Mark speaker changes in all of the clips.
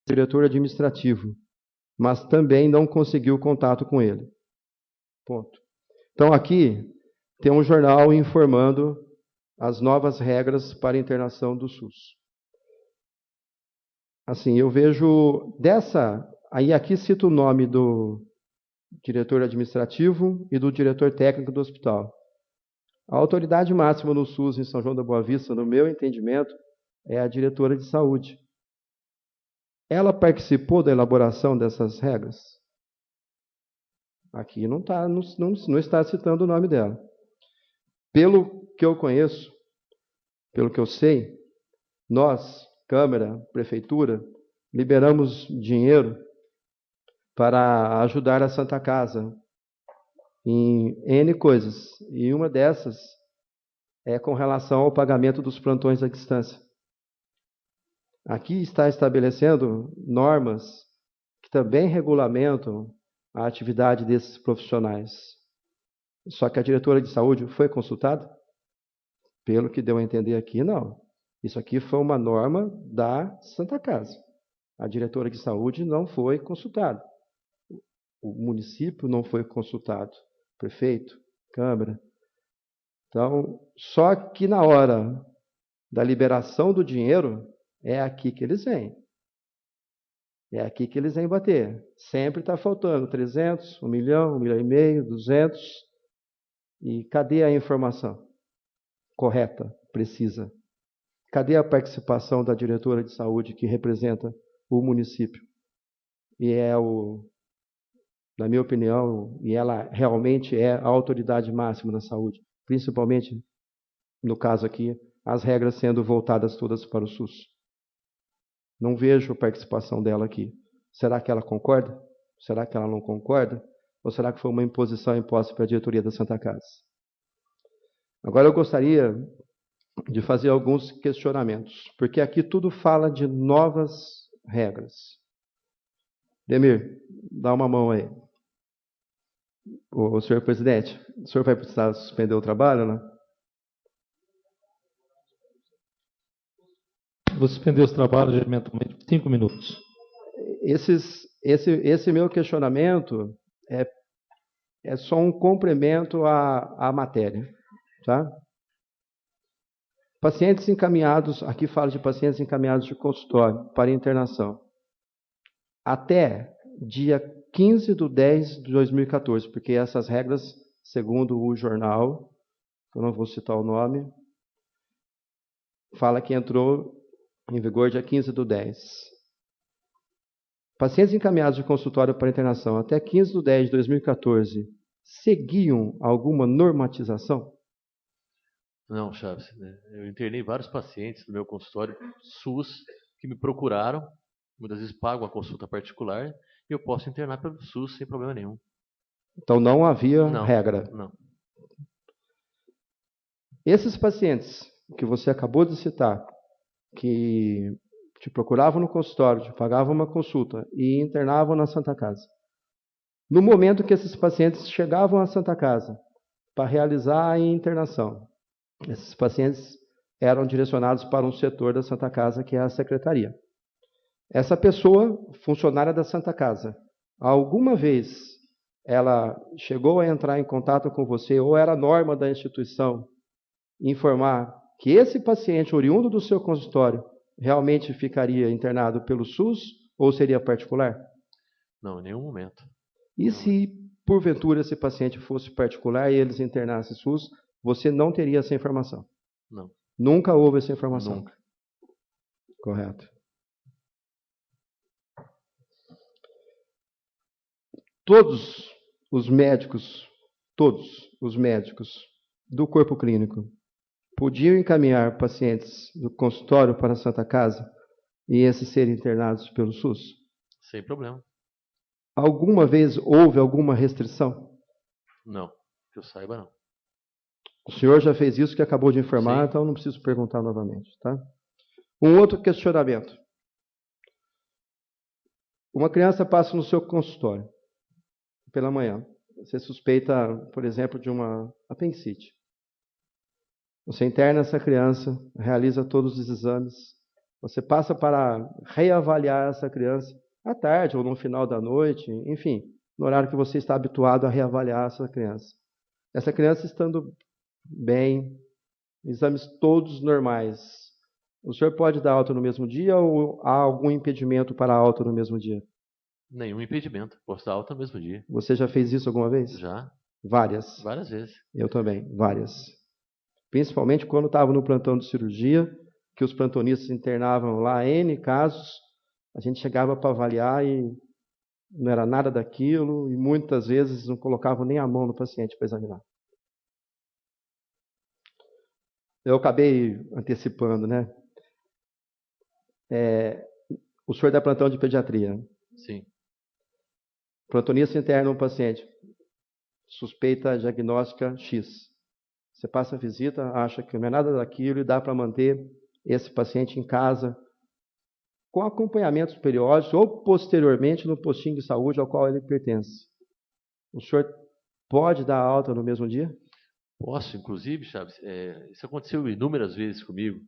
Speaker 1: diretor administrativo, mas também não conseguiu contato com ele. Ponto. Então, aqui tem um jornal informando as novas regras para internação do SUS. Assim, eu vejo dessa... Aí aqui cito o nome do diretor administrativo e do diretor técnico do hospital. A autoridade máxima no SUS em São João da Boa Vista, no meu entendimento, é a diretora de saúde. Ela participou da elaboração dessas regras? Aqui não está citando o nome dela. Pelo que eu conheço, pelo que eu sei, nós, Câmara, Prefeitura, liberamos dinheiro para ajudar a Santa Casa em N coisas. E uma dessas é com relação ao pagamento dos plantões à distância. Aqui está estabelecendo normas que também regulamentam a atividade desses profissionais. Só que a diretora de saúde foi consultada? Pelo que deu a entender aqui, não. Isso aqui foi uma norma da Santa Casa. A diretora de saúde não foi consultada. O município não foi consultado. Prefeito, Câmara. Então, só que na hora da liberação do dinheiro, é aqui que eles vêm. É aqui que eles vêm bater. Sempre está faltando 300, 1 milhão, 1 milhão e meio, 200. E cadê a informação correta, precisa? Cadê a participação da diretora de saúde que representa o município? E na minha opinião, e ela realmente é a autoridade máxima da saúde, principalmente, no caso aqui, as regras sendo voltadas todas para o SUS. Não vejo a participação dela aqui. Será que ela concorda? Será que ela não concorda? Ou será que foi uma imposição imposta pela diretoria da Santa Casa? Agora eu gostaria de fazer alguns questionamentos, porque aqui tudo fala de novas regras. Demir, dá uma mão aí. O senhor presidente, o senhor vai precisar suspender o trabalho, né?
Speaker 2: Vou suspender os trabalhos eventualmente 5 minutos.
Speaker 1: Esse meu questionamento é só um complemento à matéria, tá? Pacientes encaminhados, aqui fala de pacientes encaminhados de consultório para internação. Até dia 15/10/2014, porque essas regras, segundo o jornal, eu não vou citar o nome, fala que entrou em vigor dia 15/10. Pacientes encaminhados de consultório para internação até 15/10/2014 seguiam alguma normatização?
Speaker 3: Não, Chaves. Eu internei vários pacientes no meu consultório SUS que me procuraram, muitas vezes pagam a consulta particular, e eu posso internar pelo SUS sem problema nenhum.
Speaker 1: Então não havia regra?
Speaker 3: Não.
Speaker 1: Esses pacientes que você acabou de citar, que te procuravam no consultório, te pagavam uma consulta e internavam na Santa Casa, no momento que esses pacientes chegavam à Santa Casa para realizar a internação, esses pacientes eram direcionados para um setor da Santa Casa, que é a secretaria. Essa pessoa, funcionária da Santa Casa, alguma vez ela chegou a entrar em contato com você, ou era norma da instituição informar que esse paciente oriundo do seu consultório realmente ficaria internado pelo SUS ou seria particular?
Speaker 3: Não, em nenhum momento.
Speaker 1: E se, porventura, esse paciente fosse particular e eles internassem SUS, você não teria essa informação?
Speaker 3: Não.
Speaker 1: Nunca houve essa informação?
Speaker 3: Nunca.
Speaker 1: Correto. Todos os médicos do corpo clínico podiam encaminhar pacientes do consultório para a Santa Casa e esses serem internados pelo SUS?
Speaker 3: Sem problema.
Speaker 1: Alguma vez houve alguma restrição?
Speaker 3: Não, que eu saiba não.
Speaker 1: O senhor já fez isso que acabou de informar,
Speaker 3: Sim.
Speaker 1: Então não preciso perguntar novamente, tá? Um outro questionamento. Uma criança passa no seu consultório pela manhã. Você suspeita, por exemplo, de uma apendicite. Você interna essa criança, realiza todos os exames Você passa para reavaliar essa criança à tarde ou no final da noite, enfim, no horário que você está habituado a reavaliar essa criança. Essa criança estando bem, exames todos normais. O senhor pode dar alta no mesmo dia ou há algum impedimento para a alta no mesmo dia?
Speaker 3: Nenhum impedimento. Posso dar alta no mesmo dia.
Speaker 1: Você já fez isso alguma vez?
Speaker 3: Já.
Speaker 1: Várias.
Speaker 3: Várias vezes.
Speaker 1: Eu também, várias. Principalmente quando estava no plantão de cirurgia, que os plantonistas internavam lá N casos, a gente chegava para avaliar e não era nada daquilo, e muitas vezes não colocavam nem a mão no paciente para examinar. Eu acabei antecipando, né? O senhor dá plantão de pediatria.
Speaker 3: Sim.
Speaker 1: Plantonista interna um paciente, suspeita diagnóstica X. Você passa a visita, acha que não é nada daquilo e dá para manter esse paciente em casa com acompanhamentos periódicos ou posteriormente no postinho de saúde ao qual ele pertence. O senhor pode dar alta no mesmo dia?
Speaker 3: Posso, inclusive, Chaves, isso aconteceu inúmeras vezes comigo.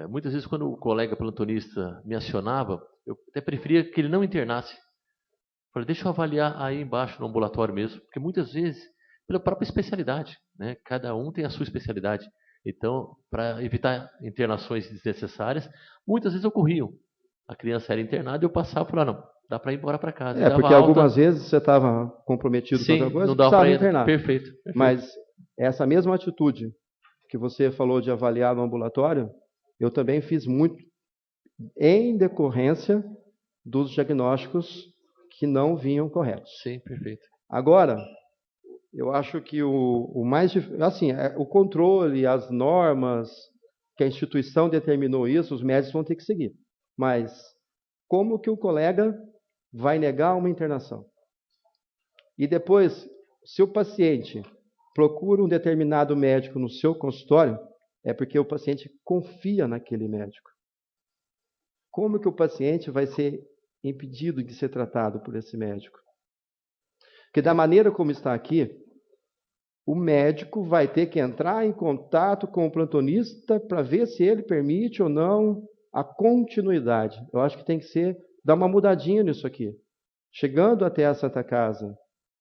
Speaker 3: Muitas vezes quando o colega plantonista me acionava, eu até preferia que ele não internasse. Falei, deixa eu avaliar aí embaixo no ambulatório mesmo, porque muitas vezes, pela própria especialidade, né? Cada um tem a sua especialidade. Então, para evitar internações desnecessárias, muitas vezes ocorriam. A criança era internada e eu passava e falava, não, dá para ir embora para casa.
Speaker 1: Porque algumas vezes você estava comprometido com outra coisa,
Speaker 3: não dava
Speaker 1: precisava
Speaker 3: para
Speaker 1: internar.
Speaker 3: Perfeito.
Speaker 1: Mas essa mesma atitude que você falou de avaliar no ambulatório, eu também fiz muito em decorrência dos diagnósticos que não vinham corretos.
Speaker 3: Sim, perfeito.
Speaker 1: Agora, eu acho que o mais assim, o controle, as normas que a instituição determinou isso, os médicos vão ter que seguir. Mas como que o colega vai negar uma internação? E depois, se o paciente procura um determinado médico no seu consultório, é porque o paciente confia naquele médico. Como que o paciente vai ser impedido de ser tratado por esse médico? Porque da maneira como está aqui, o médico vai ter que entrar em contato com o plantonista para ver se ele permite ou não a continuidade. Eu acho que tem que dar uma mudadinha nisso aqui. Chegando até a Santa Casa,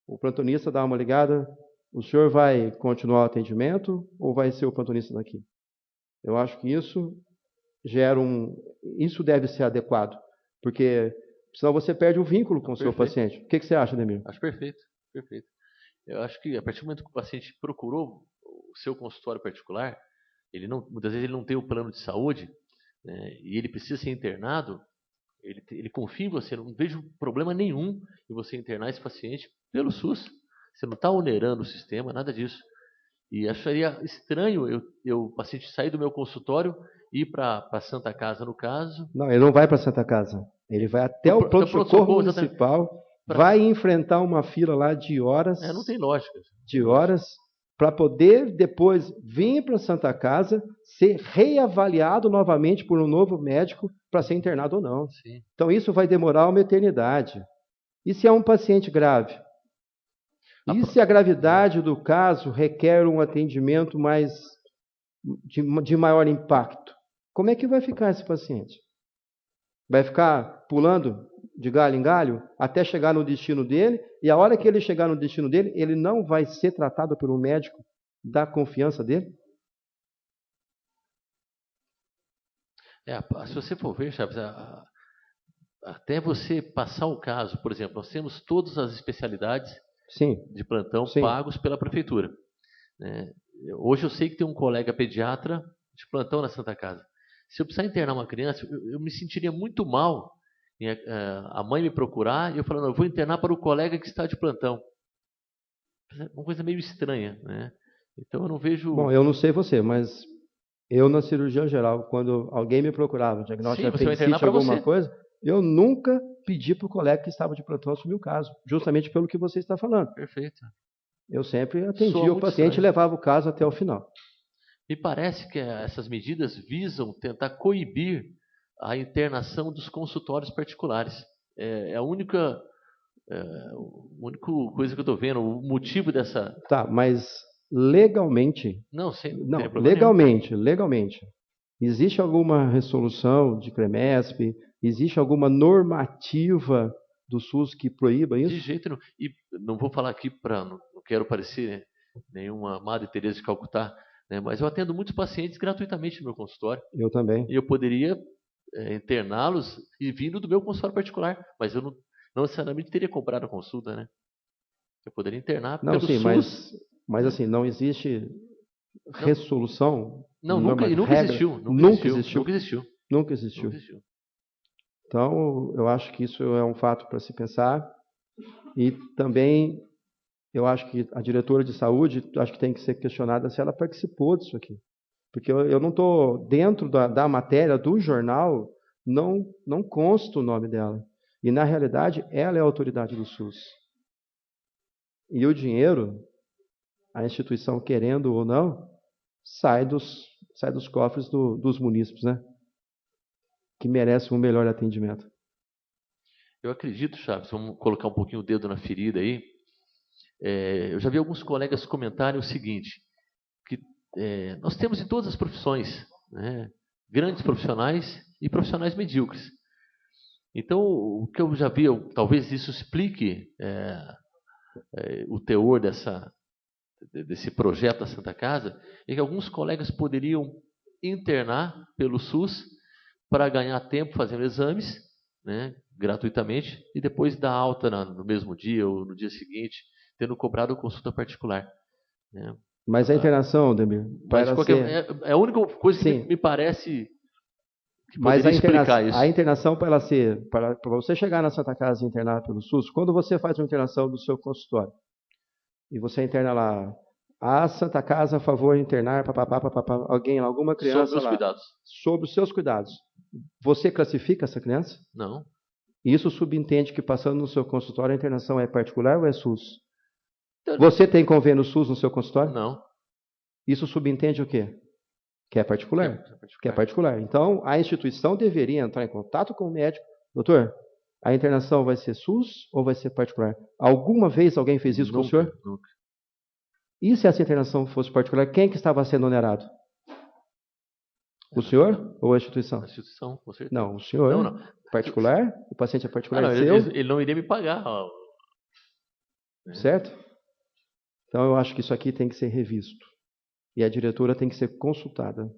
Speaker 1: o plantonista dá uma ligada, o senhor vai continuar o atendimento ou vai ser o plantonista daqui? Eu acho que isso isso deve ser adequado, porque senão você perde o vínculo com o seu paciente. O que você acha, Demir?
Speaker 3: Acho perfeito, perfeito. Eu acho que a partir do momento que o paciente procurou o seu consultório particular, muitas vezes ele não tem o plano de saúde, né, e ele precisa ser internado, ele confia em você, não vejo problema nenhum em você internar esse paciente pelo SUS. Você não está onerando o sistema, nada disso. E acharia estranho o paciente sair do meu consultório e ir para a Santa Casa, no caso.
Speaker 1: Não, ele não vai para a Santa Casa. Ele vai até o pronto-socorro municipal, vai enfrentar uma fila lá de horas.
Speaker 3: Não tem lógica.
Speaker 1: De horas, para poder depois vir para a Santa Casa, ser reavaliado novamente por um novo médico para ser internado ou não.
Speaker 3: Sim.
Speaker 1: Então isso vai demorar uma eternidade. E se é um paciente grave? E se a gravidade do caso requer um atendimento de maior impacto? Como é que vai ficar esse paciente? Vai ficar pulando de galho em galho até chegar no destino dele, e a hora que ele chegar no destino dele, ele não vai ser tratado por um médico da confiança dele?
Speaker 3: Se você for ver, Chaves, até você passar o caso, por exemplo, nós temos todas as especialidades de plantão pagos pela prefeitura. Hoje eu sei que tem um colega pediatra de plantão na Santa Casa. Se eu precisar internar uma criança, eu me sentiria muito mal em a mãe me procurar e eu falando, eu vou internar para o colega que está de plantão. Uma coisa meio estranha, né? Então eu não vejo...
Speaker 1: Bom, eu não sei você, mas eu na cirurgia geral, quando alguém me procurava, diagnóstico de apendicite, alguma coisa, eu nunca pedi para o colega que estava de plantão assumir o caso, justamente pelo que você está falando.
Speaker 3: Perfeito.
Speaker 1: Eu sempre atendia o paciente e levava o caso até o final.
Speaker 3: Me parece que essas medidas visam tentar coibir a internação dos consultórios particulares. É a única coisa que eu estou vendo, o motivo dessa...
Speaker 1: Tá, mas legalmente...
Speaker 3: Não,
Speaker 1: legalmente. Existe alguma resolução de CREMESP? Existe alguma normativa do SUS que proíba isso?
Speaker 3: De jeito nenhum. E não vou falar aqui não quero parecer nenhuma Madre Teresa de Calcutá, né, mas eu atendo muitos pacientes gratuitamente no meu consultório.
Speaker 1: Eu também.
Speaker 3: E eu poderia interná-los e vindo do meu consultório particular, mas eu não necessariamente teria comprado a consulta, né? Eu poderia internar
Speaker 1: Não,
Speaker 3: pelo
Speaker 1: sim,
Speaker 3: SUS.
Speaker 1: mas assim, não existe resolução?
Speaker 3: Não, nunca existiu.
Speaker 1: Nunca existiu. Então, eu acho que isso é um fato para se pensar. E também, eu acho que a diretora de saúde, acho que tem que ser questionada se ela participou disso aqui. Porque eu não estou dentro da matéria do jornal, não consta o nome dela. E, na realidade, ela é a autoridade do SUS. E o dinheiro, a instituição querendo ou não, sai dos cofres dos munícipes, né? Que merecem um melhor atendimento.
Speaker 3: Eu acredito, Chaves, vamos colocar um pouquinho o dedo na ferida aí. Eu já vi alguns colegas comentarem o seguinte, que nós temos em todas as profissões, né, grandes profissionais e profissionais medíocres. Então, o que eu já vi, talvez isso explique o teor desse projeto da Santa Casa, é que alguns colegas poderiam internar pelo SUS para ganhar tempo fazendo exames, né, gratuitamente, e depois dar alta no mesmo dia ou no dia seguinte, tendo cobrado consulta particular. Né.
Speaker 1: Mas a internação, Demir,
Speaker 3: é a única coisa que me parece que poderia explicar isso.
Speaker 1: A internação, para você chegar na Santa Casa e internar pelo SUS, quando você faz uma internação do seu consultório, e você interna lá, a Santa Casa, a favor, internar, alguém lá, alguma criança
Speaker 3: sob os cuidados.
Speaker 1: Sob os seus cuidados. Você classifica essa criança?
Speaker 3: Não.
Speaker 1: Isso subentende que, passando no seu consultório, a internação é particular ou é SUS? Você tem convênio SUS no seu consultório?
Speaker 3: Não.
Speaker 1: Isso subentende o quê? Que é particular. Que é particular. Então, a instituição deveria entrar em contato com o médico. Doutor, a internação vai ser SUS ou vai ser particular? Alguma vez alguém fez isso com o senhor?
Speaker 3: Nunca.
Speaker 1: E se essa internação fosse particular, quem que estava sendo onerado? O senhor ou a instituição?
Speaker 3: A instituição, com certeza.
Speaker 1: Não, o senhor.
Speaker 3: Não.
Speaker 1: Particular? O paciente é particular
Speaker 3: ele não iria me pagar.
Speaker 1: Certo? Então, eu acho que isso aqui tem que ser revisto. E a diretora tem que ser consultada.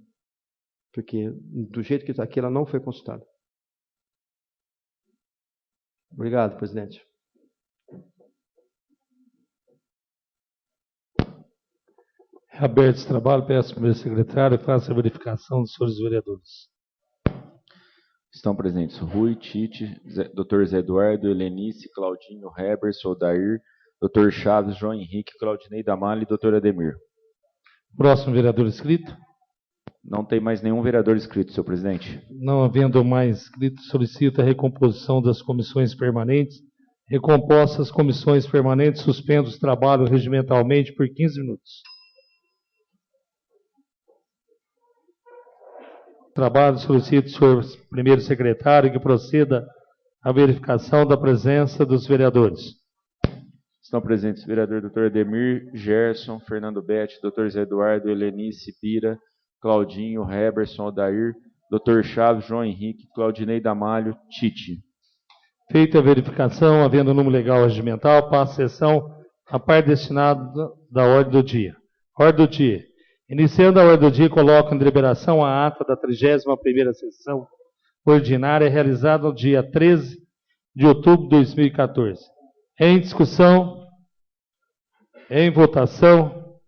Speaker 1: Porque, do jeito que está aqui, ela não foi consultada. Obrigado, presidente.
Speaker 2: Aberto esse trabalho, peço ao primeiro secretário que faça a verificação dos senhores vereadores.
Speaker 4: Estão presentes Rui, Tite, Dr. Zé Eduardo, Helenice, Claudinho, Heberson, Odair, Dr. Chaves, João Henrique, Claudinei Damalho e Dr. Ademir.
Speaker 2: Próximo vereador inscrito.
Speaker 4: Não tem mais nenhum vereador inscrito, senhor presidente.
Speaker 2: Não havendo mais inscrito, solicito a recomposição das comissões permanentes. Recompostas as comissões permanentes, suspendo os trabalhos regimentalmente por 15 minutos. Trabalho, solicito, senhor primeiro secretário, que proceda à verificação da presença dos vereadores.
Speaker 4: Estão presentes o vereador Dr. Ademir, Gerson, Fernando Betti, Dr. Zé Eduardo, Helenice, Bira, Claudinho, Heberson, Odair, Dr. Chaves, João Henrique, Claudinei Damalho, Tite.
Speaker 2: Feita a verificação, havendo número legal regimental, passa a sessão a parte destinada da ordem do dia. Ordem do dia. Iniciando a ordem do dia, coloco em deliberação a ata da 31ª sessão ordinária realizada no dia 13 de outubro de 2014. Em discussão, em votação,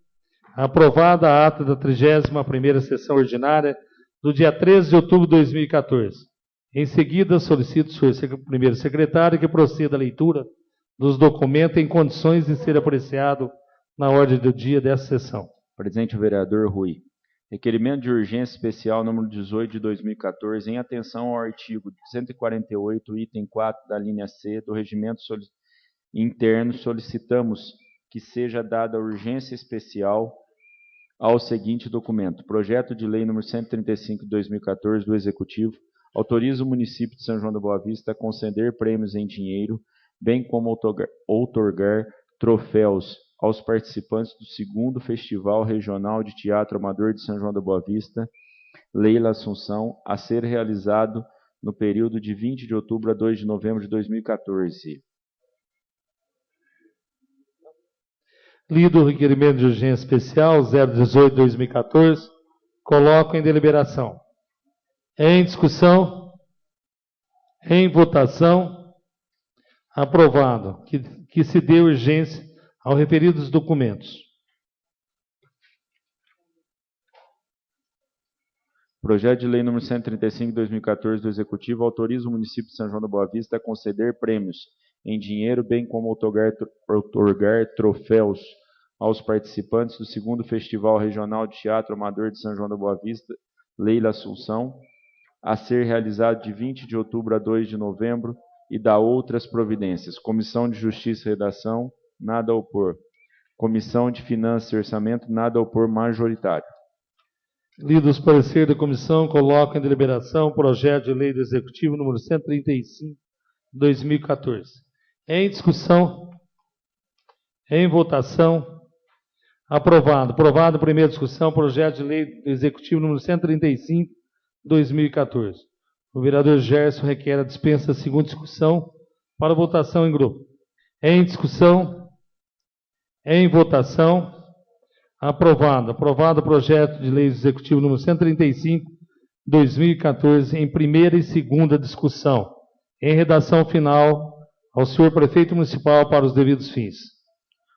Speaker 2: aprovada a ata da 31ª sessão ordinária do dia 13 de outubro de 2014. Em seguida, solicito ao senhor primeiro secretário que proceda à leitura dos documentos em condições de ser apreciado na ordem do dia dessa sessão.
Speaker 4: Presente o vereador Rui. Requerimento de urgência especial número 18 de 2014, em atenção ao artigo 148, item 4 da linha C do Regimento Interno, solicitamos que seja dada urgência especial ao seguinte documento. Projeto de lei número 135 de 2014 do Executivo autoriza o município de São João da Boa Vista a conceder prêmios em dinheiro, bem como outorgar troféus aos participantes do 2º Festival Regional de Teatro Amador de São João da Boa Vista, Leila Assunção, a ser realizado no período de 20 de outubro a 2 de novembro de 2014.
Speaker 2: Lido o requerimento de urgência especial 018/2014, coloco em deliberação. Em discussão, em votação, aprovado que se dê urgência ao referidos documentos.
Speaker 4: Projeto de Lei nº 135, de 2014, do Executivo, autoriza o município de São João da Boa Vista a conceder prêmios em dinheiro, bem como outorgar troféus aos participantes do 2º Festival Regional de Teatro Amador de São João da Boa Vista, Leila Assunção, a ser realizado de 20 de outubro a 2 de novembro, e da outras providências. Comissão de Justiça e Redação, nada a opor. Comissão de Finanças e Orçamento, nada a opor, majoritário.
Speaker 2: Lido os pareceres da comissão, coloco em deliberação o projeto de lei do Executivo número 135, 2014. Em discussão, em votação, aprovado. Aprovado em primeira discussão, projeto de lei do Executivo número 135, 2014. O vereador Gerson requer a dispensa da segunda discussão para votação em grupo. Em discussão, em votação, aprovado. Aprovado o projeto de lei executivo número 135, 2014, em primeira e segunda discussão. Em redação final, ao senhor prefeito municipal para os devidos fins.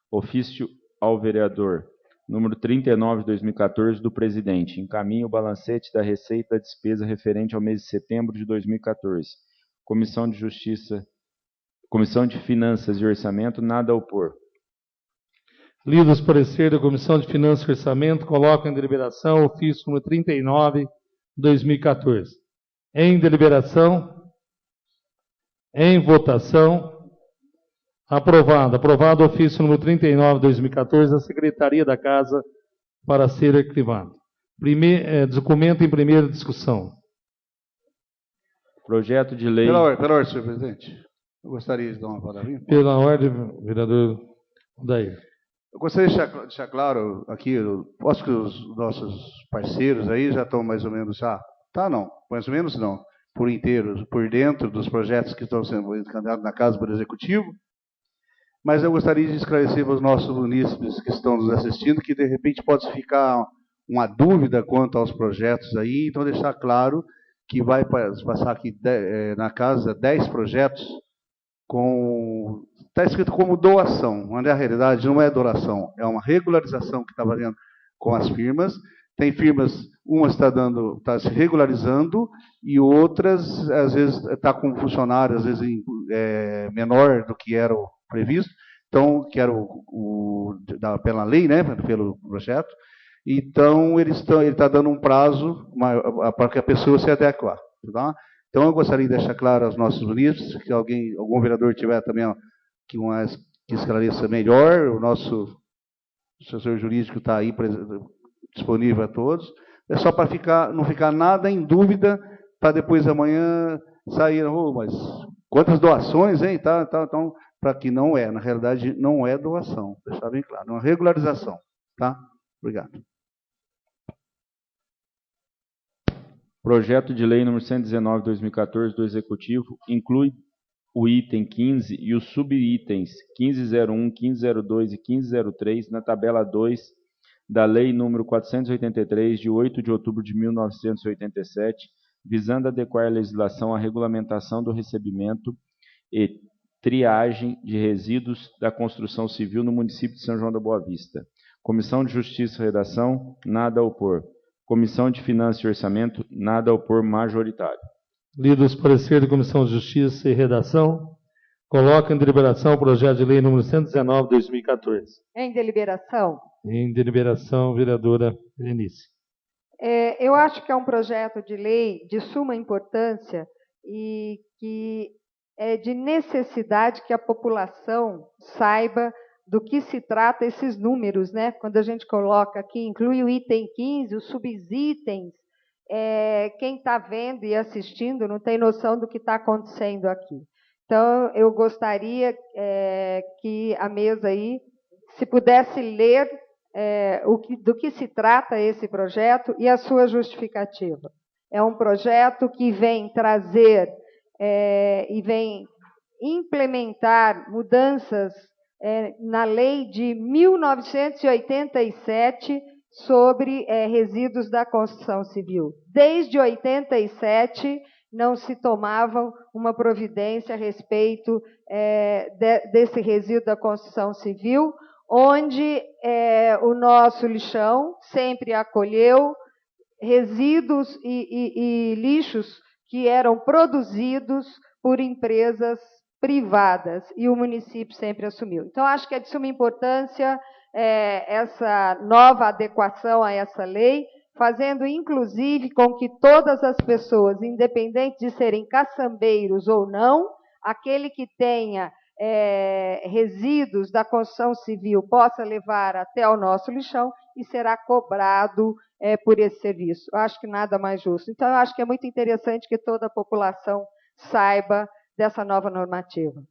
Speaker 4: Ofício ao vereador, número 39 de 2014, do presidente. Encaminhe o balancete da receita e da despesa referente ao mês de setembro de 2014. Comissão de Justiça, Comissão de Finanças e Orçamento, nada a opor.
Speaker 2: Lido os pareceres da Comissão de Finanças e Orçamento, coloco em deliberação o ofício número 39, 2014. Em deliberação, em votação, aprovado. Aprovado o ofício número 39, 2014, da Secretaria da Casa para ser arquivado. Documento em primeira discussão.
Speaker 4: Projeto de lei...
Speaker 5: Pela ordem, senhor presidente. Eu gostaria de dar uma palavrinha.
Speaker 2: Pela ordem, vereador Odair.
Speaker 5: Eu gostaria de deixar claro aqui, eu posso que os nossos parceiros aí já estão mais ou menos, mais ou menos não, por inteiro, por dentro dos projetos que estão sendo encaminhados na Casa do Executivo, mas eu gostaria de esclarecer para os nossos munícipes que estão nos assistindo que de repente pode ficar uma dúvida quanto aos projetos aí, então deixar claro que vai passar aqui na Casa 10 projetos está escrito como doação, mas na realidade não é doação, é uma regularização que está fazendo com as firmas. Tem firmas, umas está se regularizando e outras, às vezes, está com funcionário, às vezes, menor do que era o previsto, então, que era pela lei, né, pelo projeto. Então, ele está dando um prazo para que a pessoa se adequar. Tá? Então, eu gostaria de deixar claro aos nossos munícipes, que algum vereador tiver também que esclareça melhor, o nosso assessor jurídico está aí disponível a todos. É só para não ficar nada em dúvida, para depois amanhã sair, mas quantas doações, hein? Então, para que não na realidade, não é doação, deixar bem claro, é uma regularização. Tá? Obrigado.
Speaker 4: Projeto de lei número 119, de 2014, do Executivo, inclui o item 15 e os subitens 1501, 1502 e 1503 na tabela 2 da Lei número 483, de 8 de outubro de 1987, visando adequar a legislação à regulamentação do recebimento e triagem de resíduos da construção civil no município de São João da Boa Vista. Comissão de Justiça e Redação, nada a opor. Comissão de Finanças e Orçamento, nada a opor, majoritário.
Speaker 2: Lido os pareceres da Comissão de Justiça e Redação, coloca em deliberação o projeto de lei número 119, de 2014.
Speaker 6: Em deliberação.
Speaker 2: Em deliberação, vereadora Berenice.
Speaker 6: Eu acho que é um projeto de lei de suma importância e que é de necessidade que a população saiba do que se trata esses números, né? Quando a gente coloca aqui, inclui o item 15, os subitens, quem está vendo e assistindo não tem noção do que está acontecendo aqui. Então, eu gostaria que a mesa aí, se pudesse ler do que se trata esse projeto e a sua justificativa. É um projeto que vem trazer e vem implementar mudanças na lei de 1987 sobre resíduos da construção civil. Desde 87 não se tomavam uma providência a respeito desse resíduo da construção civil, onde o nosso lixão sempre acolheu resíduos e lixos que eram produzidos por empresas privadas, e o município sempre assumiu. Então, acho que é de suma importância essa nova adequação a essa lei, fazendo, inclusive, com que todas as pessoas, independente de serem caçambeiros ou não, aquele que tenha resíduos da construção civil possa levar até o nosso lixão e será cobrado por esse serviço. Eu acho que nada mais justo. Então, eu acho que é muito interessante que toda a população saiba dessa nova normativa.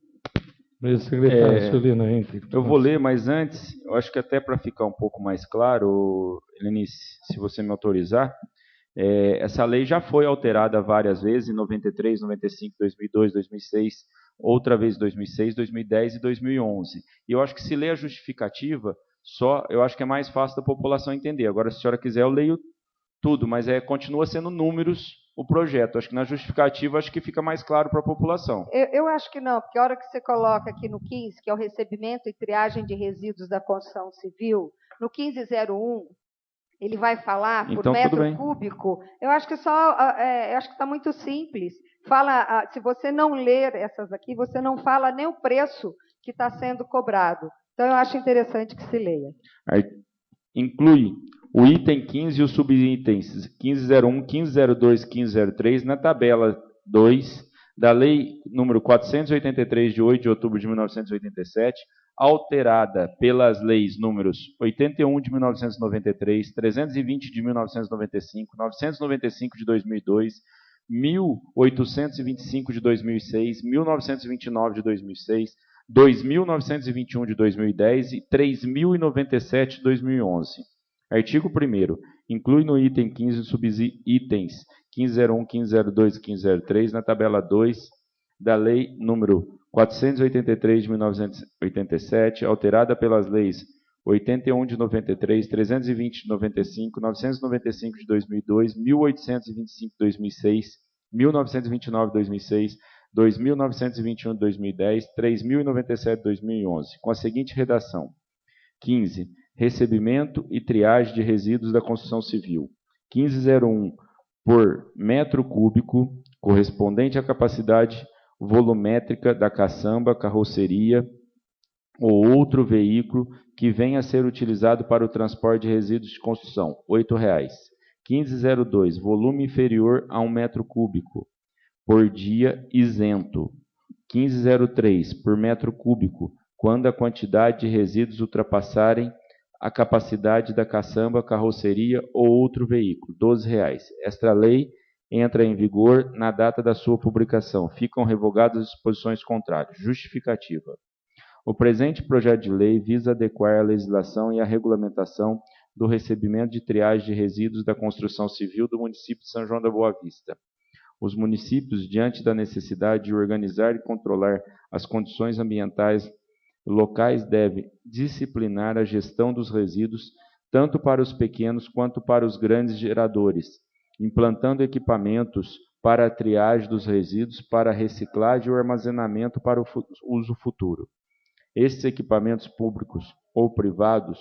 Speaker 4: Eu vou ler, mas antes, eu acho que até para ficar um pouco mais claro, Helenice, se você me autorizar, essa lei já foi alterada várias vezes, em 93, 95, 2002, 2006, outra vez em 2006, 2010 e 2011. E eu acho que se ler a justificativa, eu acho que é mais fácil da população entender. Agora, se a senhora quiser, eu leio tudo, mas continua sendo números o projeto. Acho que na justificativa acho que fica mais claro para a população.
Speaker 6: Eu acho que não, porque a hora que você coloca aqui no 15, que é o recebimento e triagem de resíduos da construção civil, no 1501, ele vai falar por
Speaker 4: então,
Speaker 6: metro cúbico. Eu acho que está muito simples. Fala, se você não ler essas aqui, você não fala nem o preço que está sendo cobrado. Então, eu acho interessante que se leia.
Speaker 4: Aí, inclui o item 15 e os subitens 1501, 1502 e 1503 na tabela 2 da Lei número 483, de 8 de outubro de 1987, alterada pelas leis números 81 de 1993, 320 de 1995, 995 de 2002, 1825 de 2006, 1929 de 2006, 2.921 de 2010 e 3.097 de 2011. Artigo 1º. Inclui no item 15 os subitens 1501, 1502 e 1503 na tabela 2 da Lei número 483 de 1987, alterada pelas leis 81 de 93, 320 de 95, 995 de 2002, 1825 de 2006, 1929 de 2006, 2.921 de 2010, 3.097 de 2011, com a seguinte redação. 15. Recebimento e triagem de resíduos da construção civil. 1501 por metro cúbico, correspondente à capacidade volumétrica da caçamba, carroceria ou outro veículo que venha a ser utilizado para o transporte de resíduos de construção, R$ 8,00. 1502, volume inferior a 1 metro cúbico, por dia isento. 1503, por metro cúbico, quando a quantidade de resíduos ultrapassarem a capacidade da caçamba, carroceria ou outro veículo, R$ 12,00. Esta lei entra em vigor na data da sua publicação. Ficam revogadas as disposições contrárias. Justificativa. O presente projeto de lei visa adequar a legislação e a regulamentação do recebimento de triagem de resíduos da construção civil do município de São João da Boa Vista. Os municípios, diante da necessidade de organizar e controlar as condições ambientais locais, devem disciplinar a gestão dos resíduos, tanto para os pequenos quanto para os grandes geradores, implantando equipamentos para a triagem dos resíduos, para a reciclagem ou armazenamento para o uso futuro. Estes equipamentos públicos ou privados,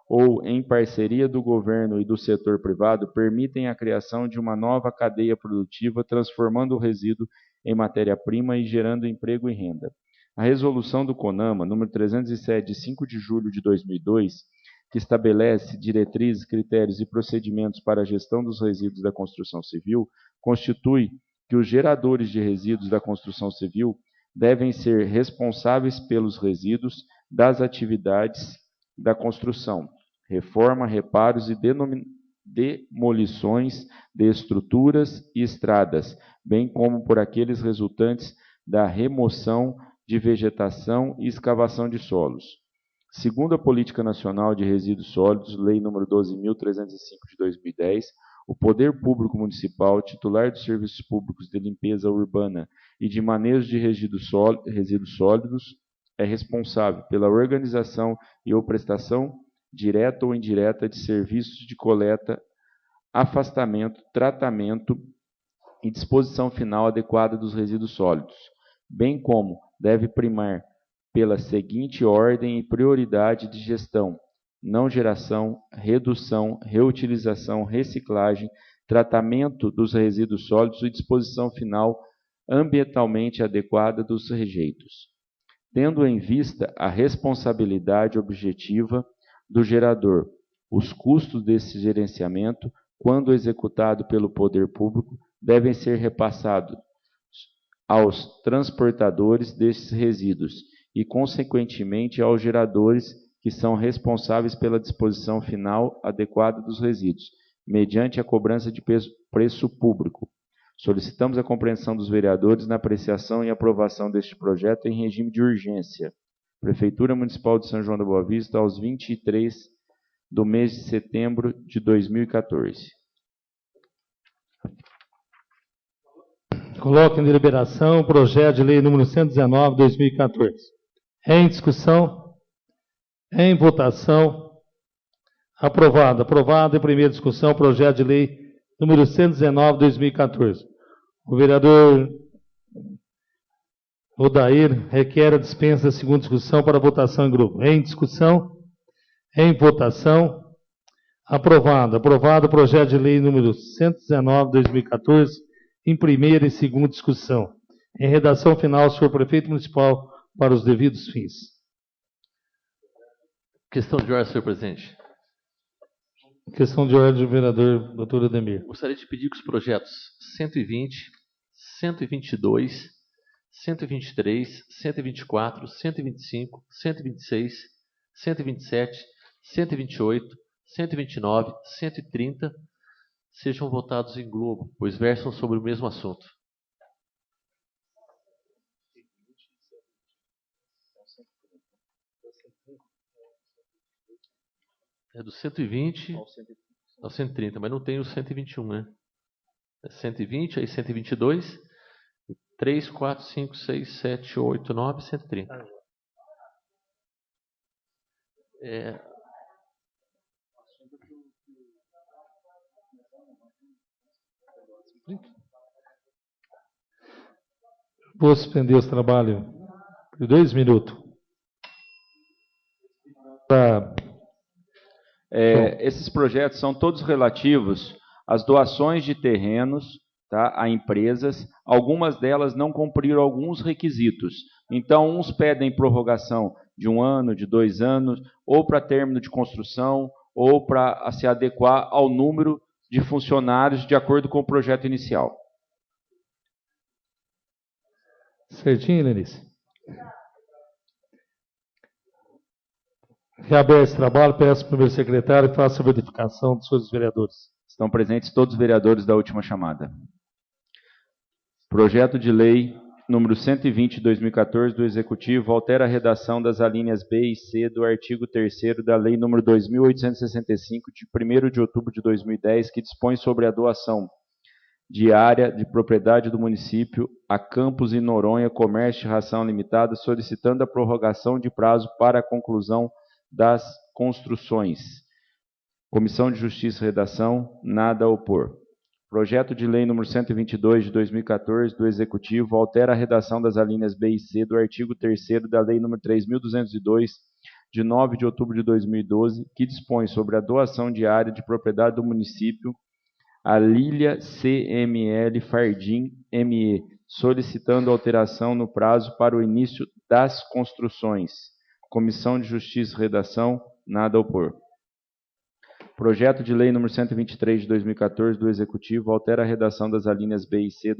Speaker 4: ou em parceria do governo e do setor privado, permitem a criação de uma nova cadeia produtiva, transformando o resíduo em matéria-prima e gerando emprego e renda. A resolução do CONAMA, número 307, de 5 de julho de 2002, que estabelece diretrizes, critérios e procedimentos para a gestão dos resíduos da construção civil, constitui que os geradores de resíduos da construção civil devem ser responsáveis pelos resíduos das atividades da construção, reforma, reparos e demolições de estruturas e estradas, bem como por aqueles resultantes da remoção de vegetação e escavação de solos. Segundo a Política Nacional de Resíduos Sólidos, Lei nº 12.305 de 2010, o poder público municipal, titular dos serviços públicos de limpeza urbana e de manejo de resíduos sólidos, é responsável pela organização e ou prestação direta ou indireta de serviços de coleta, afastamento, tratamento e disposição final adequada dos resíduos sólidos, bem como deve primar pela seguinte ordem e prioridade de gestão: não geração, redução, reutilização, reciclagem, tratamento dos resíduos sólidos e disposição final ambientalmente adequada dos rejeitos, tendo em vista a responsabilidade objetiva do gerador. Os custos desse gerenciamento, quando executado pelo poder público, devem ser repassados aos transportadores desses resíduos e, consequentemente, aos geradores que são responsáveis pela disposição final adequada dos resíduos, mediante a cobrança de preço público. Solicitamos a compreensão dos vereadores na apreciação e aprovação deste projeto em regime de urgência. Prefeitura Municipal de São João da Boa Vista, aos 23 do mês de setembro de 2014.
Speaker 2: Coloco em deliberação o projeto de lei número 119, 2014. Em discussão, em votação, aprovado. Aprovado em primeira discussão o projeto de lei número 119, 2014. O vereador Odair requer a dispensa da segunda discussão para votação em grupo. Em discussão, em votação, aprovado. Aprovado o projeto de lei número 119, 2014, em primeira e segunda discussão. Em redação final, senhor prefeito municipal, para os devidos fins.
Speaker 3: Questão de ordem, senhor presidente.
Speaker 2: Questão de ordem do vereador doutor Ademir.
Speaker 3: Gostaria de pedir que os projetos 120, 122, 123, 124, 125, 126, 127, 128, 129, 130 sejam votados em globo, pois versam sobre o mesmo assunto. É do 120 ao 130, mas não tem o 121, né? É 120, aí 122, 3, 4, 5, 6, 7, 8, 9, 130.
Speaker 2: Vou suspender os trabalhos por 2 minutos.
Speaker 4: Esses projetos são todos relativos às doações de terrenos, tá, a empresas. Algumas delas não cumpriram alguns requisitos. Então, uns pedem prorrogação de 1 ano, de 2 anos, ou para término de construção, ou para se adequar ao número de funcionários de acordo com o projeto inicial.
Speaker 2: Certinho, Lenice? Reaberto esse trabalho, peço ao primeiro secretário que faça a verificação dos seus vereadores.
Speaker 4: Estão presentes todos os vereadores da última chamada. Projeto de lei número 120 de 2014 do Executivo altera a redação das alíneas B e C do artigo 3º da Lei número 2.865 de 1º de outubro de 2010, que dispõe sobre a doação de área de propriedade do município a Campos e Noronha Comércio de Ração Limitada, solicitando a prorrogação de prazo para a conclusão das construções. Comissão de Justiça e Redação, nada a opor. Projeto de lei número 122 de 2014 do Executivo altera a redação das alíneas B e C do artigo 3º da Lei número 3.202 de 9 de outubro de 2012, que dispõe sobre a doação de área de propriedade do município a Lília CML Fardim ME, solicitando alteração no prazo para o início das construções. Comissão de Justiça e Redação, nada a opor. Projeto de lei número 123 de 2014 do Executivo altera a redação das alíneas B e C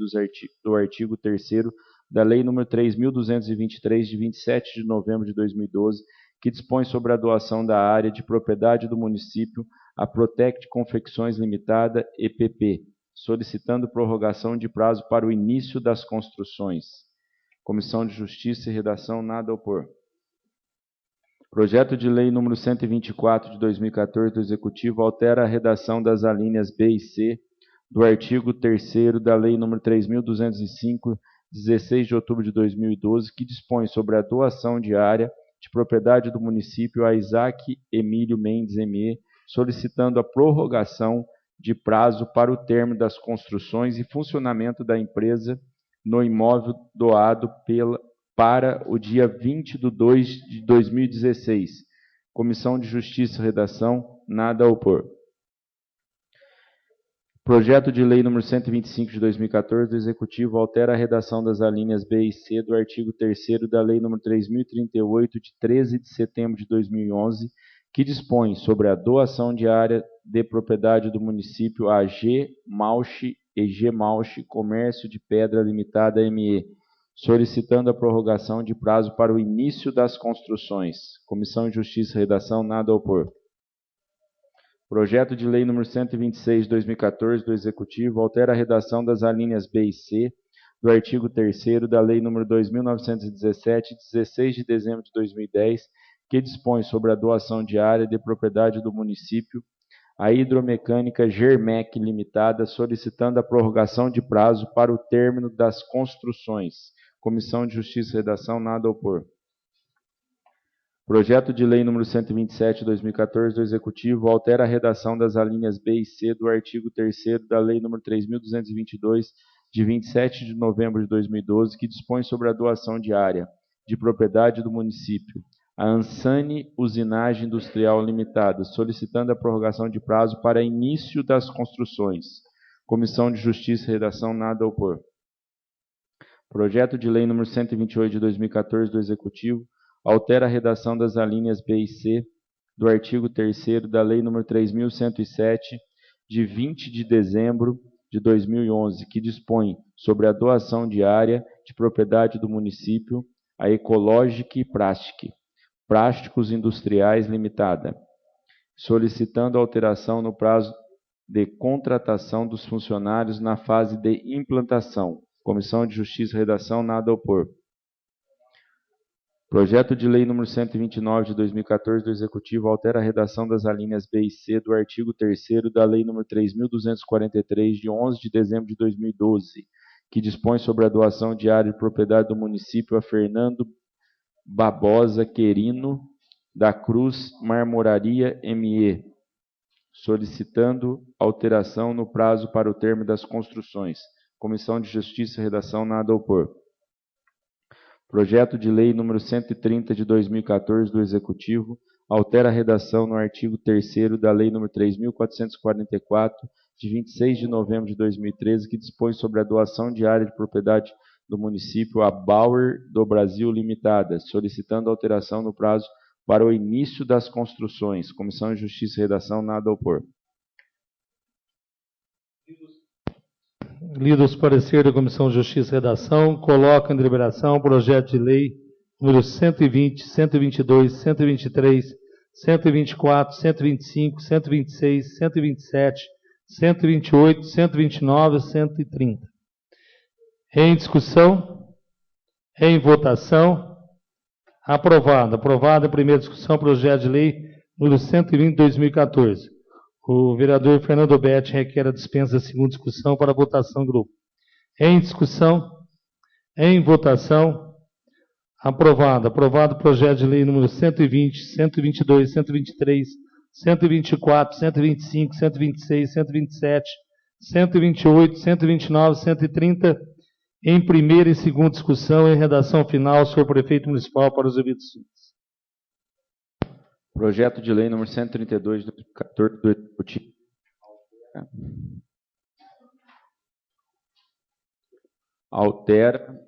Speaker 4: do artigo 3º da Lei número 3.223 de 27 de novembro de 2012, que dispõe sobre a doação da área de propriedade do município a Protect Confecções Limitada, EPP, solicitando prorrogação de prazo para o início das construções. Comissão de Justiça e Redação, nada a opor. Projeto de lei número 124 de 2014 do Executivo altera a redação das alíneas B e C do artigo 3º da Lei número 3.205, 16 de outubro de 2012, que dispõe sobre a doação de área de propriedade do município a Isaac Emílio Mendes M.E., solicitando a prorrogação de prazo para o término das construções e funcionamento da empresa no imóvel doado para o dia 20/2 de 2016. Comissão de Justiça e Redação, nada a opor. Projeto de lei número 125 de 2014 do Executivo altera a redação das alíneas B e C do artigo 3º da Lei número 3.038 de 13 de setembro de 2011, que dispõe sobre a doação de área de propriedade do município a G. Mauchi e G. Mauchi Comércio de Pedra Limitada M.E., solicitando a prorrogação de prazo para o início das construções. Comissão de Justiça e Redação, nada a opor. Projeto de lei número 126 de 2014 do Executivo altera a redação das alíneas B e C do artigo 3º da Lei número 2.917, de 16 de dezembro de 2010, que dispõe sobre a doação de área de propriedade do município à Hidromecânica Germec Limitada, solicitando a prorrogação de prazo para o término das construções. Comissão de Justiça e Redação, nada a opor. Projeto de lei número 127 de 2014 do Executivo altera a redação das alíneas B e C do artigo 3º da Lei número 3.222, de 27 de novembro de 2012, que dispõe sobre a doação de área de propriedade do município a Ansani Usinagem Industrial Limitada, solicitando a prorrogação de prazo para início das construções. Comissão de Justiça e Redação, nada a opor. Projeto de lei número 128 de 2014 do Executivo altera a redação das alíneas B e C do artigo 3º da Lei nº 3.107, de 20 de dezembro de 2011, que dispõe sobre a doação de área de propriedade do município a Ecologic Plásticos Industriais Limitada, solicitando alteração no prazo de contratação dos funcionários na fase de implantação. Comissão de Justiça e Redação, nada a opor. Projeto de lei número 129 de 2014 do Executivo altera a redação das alíneas B e C do artigo 3º da Lei número 3.243, de 11 de dezembro de 2012, que dispõe sobre a doação de área de propriedade do município a Fernando Barbosa Querino da Cruz Marmoraria M.E., solicitando alteração no prazo para o termo das construções. Comissão de Justiça e Redação, nada a opor. Projeto de lei número 130 de 2014 do Executivo altera a redação no artigo 3º da Lei número 3.444, de 26 de novembro de 2013, que dispõe sobre a doação de área de propriedade do município a Bauer do Brasil Limitada, solicitando alteração no prazo para o início das construções. Comissão de Justiça e Redação, nada a opor.
Speaker 2: Lido os pareceres da Comissão de Justiça e Redação, coloca em deliberação o projeto de lei número 120, 122, 123, 124, 125, 126, 127, 128, 129 e 130. Em discussão, em votação, aprovado. Aprovado em primeira discussão, projeto de lei número 120 de 2014. O vereador Fernando Betti requer a dispensa da segunda discussão para votação em grupo. Em discussão, em votação, aprovado. Aprovado o projeto de lei número 120, 122, 123, 124, 125, 126, 127, 128, 129, 130, em primeira e segunda discussão, em redação final, senhor prefeito municipal, para os ouvidos.
Speaker 4: Projeto de lei número 132 de 2014 do Executivo. Altera.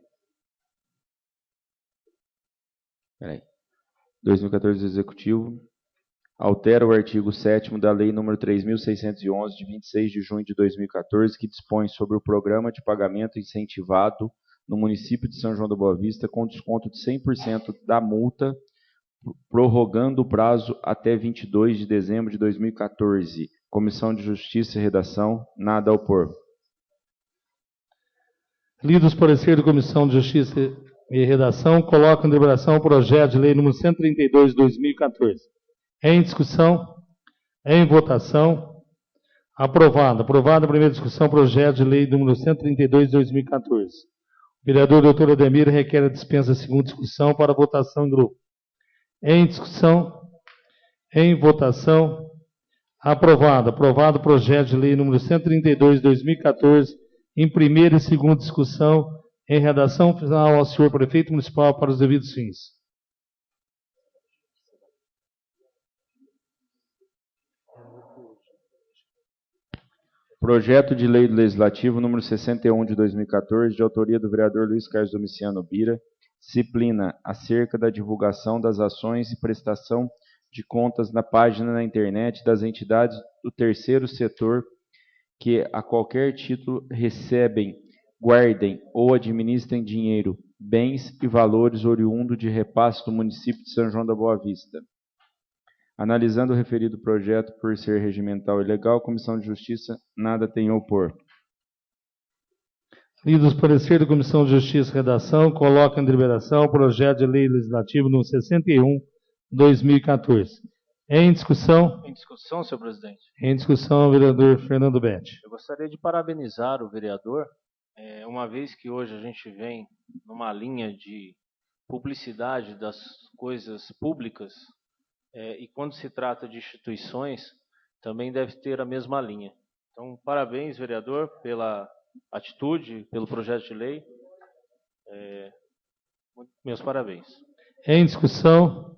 Speaker 4: 2014 do Executivo. Altera o artigo 7º da Lei nº 3.611, de 26 de junho de 2014, que dispõe sobre o programa de pagamento incentivado no município de São João da Boa Vista, com desconto de 100% da multa, prorrogando o prazo até 22 de dezembro de 2014. Comissão de Justiça e Redação, nada a opor.
Speaker 2: Lidos os pareceres da Comissão de Justiça e redação, coloco em deliberação o projeto de lei número 132 de 2014. Em discussão, em votação, aprovado. Aprovado a primeira discussão, projeto de lei número 132 de 2014. O vereador doutor Ademir requer a dispensa da segunda discussão para votação em grupo. Em discussão, em votação, aprovado. Aprovado o projeto de lei número 132 de 2014, em primeira e segunda discussão, em redação final ao senhor prefeito municipal para os devidos fins.
Speaker 4: Projeto de Lei Legislativo número 61 de 2014, de autoria do vereador Luiz Carlos Domiciano Bira, disciplina acerca da divulgação das ações e prestação de contas na página na internet das entidades do terceiro setor que a qualquer título recebem, guardem ou administrem dinheiro, bens e valores oriundo de repasse do município de São João da Boa Vista. Analisando o referido projeto por ser regimental e legal, a Comissão de Justiça nada tem a opor.
Speaker 2: Lidos parecer da Comissão de Justiça e Redação, coloca em deliberação o projeto de lei legislativo número 61, 2014. Em discussão?
Speaker 7: Em discussão, senhor presidente.
Speaker 2: Em discussão, vereador Fernando Betti.
Speaker 7: Eu gostaria de parabenizar o vereador, uma vez que hoje a gente vem numa linha de publicidade das coisas públicas, e quando se trata de instituições, também deve ter a mesma linha. Então, parabéns, vereador, pela atitude, pelo projeto de lei. Meus parabéns.
Speaker 2: Em discussão,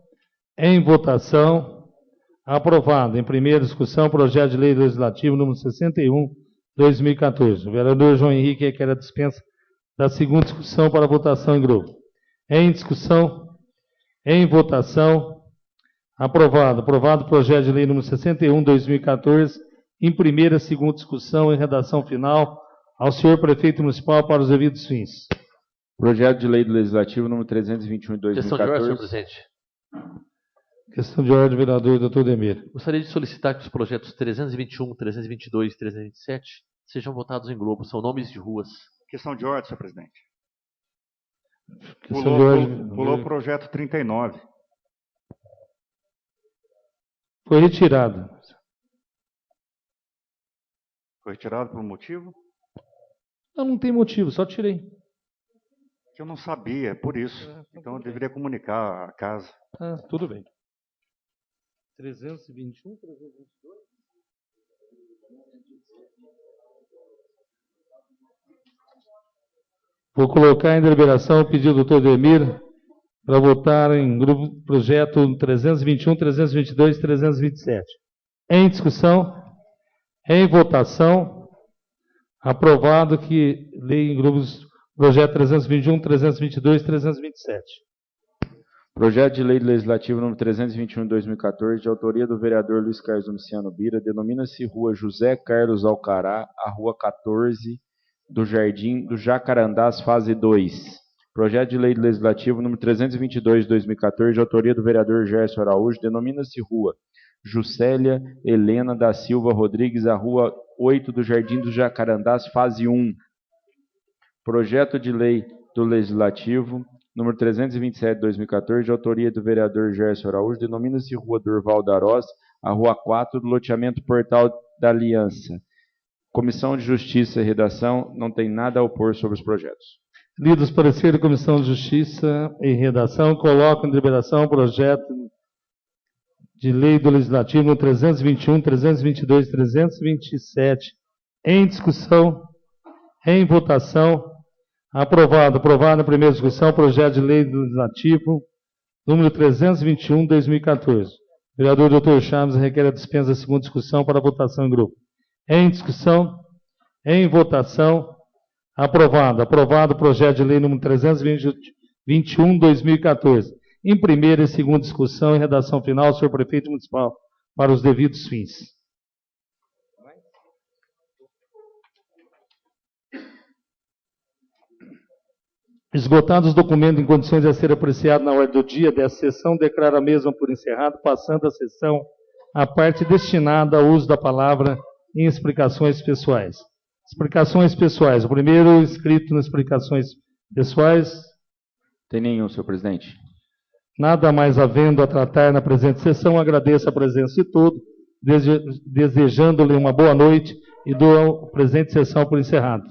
Speaker 2: em votação, aprovado. Em primeira discussão, projeto de lei legislativo número 61, 2014. O vereador João Henrique requer a dispensa da segunda discussão para votação em grupo. Em discussão, em votação, aprovado. Aprovado o projeto de lei número 61, 2014, em primeira e segunda discussão, em redação final, ao senhor prefeito municipal para os devidos fins.
Speaker 4: Projeto de Lei do Legislativo número 321 de 2014.
Speaker 3: Questão de ordem, senhor presidente.
Speaker 2: Questão de ordem, vereador doutor Ademir.
Speaker 3: Gostaria de solicitar que os projetos 321, 322 e 327 sejam votados em grupo. São nomes de ruas.
Speaker 8: Questão de ordem, senhor presidente.
Speaker 2: Questão de ordem.
Speaker 8: Pulou o projeto 39.
Speaker 2: Foi retirado.
Speaker 8: Foi retirado por um motivo?
Speaker 2: Não tem motivo, só tirei.
Speaker 8: Que eu não sabia, por isso. Então eu deveria comunicar à casa.
Speaker 2: Tudo bem. 321, 322. Vou colocar em deliberação o pedido do doutor Ademir para votar em grupo projeto 321, 322 e 327. Em discussão, em votação, aprovado que lei em grupos projeto 321, 322 e 327.
Speaker 4: Projeto de Lei Legislativo número 321 de 2014, de autoria do vereador Luiz Carlos Domiciano Bira, denomina-se Rua José Carlos Alcará, a Rua 14 do Jardim do Jacarandás, fase 2. Projeto de Lei Legislativo número 322 de 2014, de autoria do vereador Gerson Araújo, denomina-se Rua Juscelia Helena da Silva Rodrigues, a Rua 8 do Jardim do Jacarandás, fase 1. Projeto de Lei do Legislativo número 327 de 2014, de autoria do vereador Gerson Araújo, denomina-se Rua Durval Darós, a Rua 4 do loteamento Portal da Aliança. Comissão de Justiça e Redação não tem nada a opor sobre os projetos.
Speaker 2: Lidos parecer da Comissão de Justiça e Redação, coloco em deliberação o projeto de lei do Legislativo no 321, 322 e 327. Em discussão, em votação, aprovado. Aprovado na primeira discussão o projeto de lei do Legislativo número 321, 2014. O vereador Dr. Chaves requer a dispensa da segunda discussão para votação em grupo. Em discussão, em votação, aprovado. Aprovado o projeto de lei número 321, 2014. Em primeira e segunda discussão e redação final, senhor prefeito municipal, para os devidos fins. Esgotados os documentos em condições a ser apreciado na ordem do dia dessa sessão, declaro a mesma por encerrado, passando a sessão à parte destinada ao uso da palavra em explicações pessoais. Explicações pessoais. O primeiro inscrito nas explicações pessoais,
Speaker 4: Tem nenhum, senhor presidente.
Speaker 2: Nada mais havendo a tratar na presente sessão, agradeço a presença de todos, desejando-lhe uma boa noite e dou a presente sessão por encerrada.